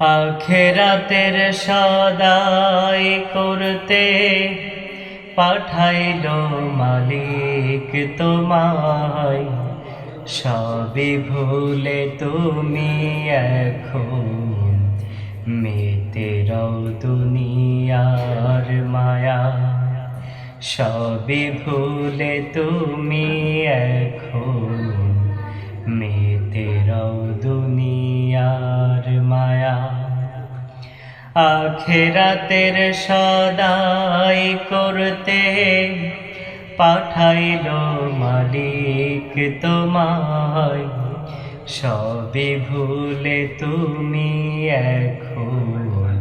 আখেরাতের সদাই করতে পাঠাইলো মালিক তোমায়। সবই ভুলে তুমি এখন মেতে রও দুনিয়ার মায়া। সবই ভুলে তুমি এখন মেতে রও দুনিয়ার মায়া। আখেরাতের সদাই করতে পাঠাইলো মালিক তোমায়। সবই ভুলে তুমি এখন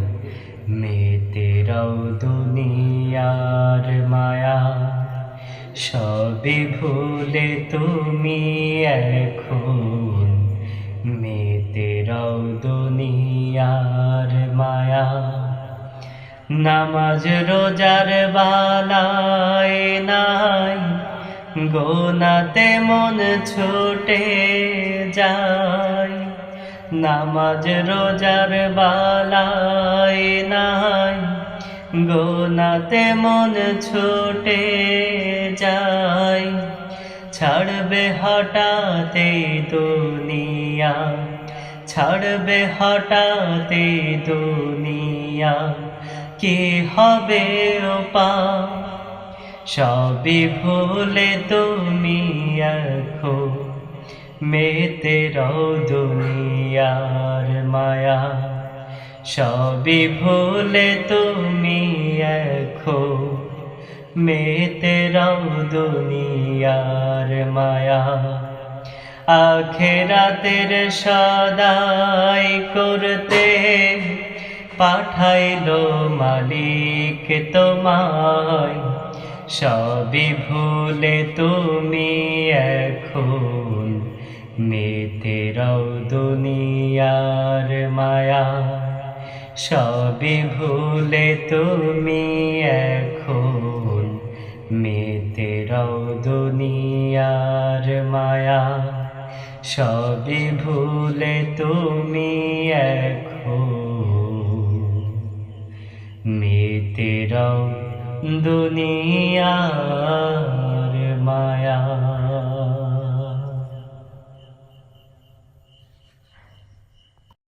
মেতে রও দুনিয়ার মায়া। সবই ভুলে তুমি এখন মেতে রও দুনিয়ার মায়া। নামাজ রোজার বালাই নাই, গোনাতে মন ছুটে যায়। নামাজ রোজার বালাই নাই, গোনাতে মন ছুটে যায়। ছাড়বে হঠাতে দুনিয়া, ছাড়বে হঠাতে দুনিয়া, কি হবে উপায়? সবই ভুলে তুমি এখন মেতে রও দুনিয়ার মায়া। সবই ভুলে তুমি এখন মেতে রও দুনিয়ার মায়া। আখেরাতের সদাই করতে পাঠাইলো মালিক তোমায়। সবই ভুলে তুমি এখন মেতে রও দুনিয়ার মায়া। সবই ভুলে তুমি এখন মেতে রও দুনিয়ার মায়া। সবই ভুলে তুমি এখন মেতে রও দুনিয়ার মায়া।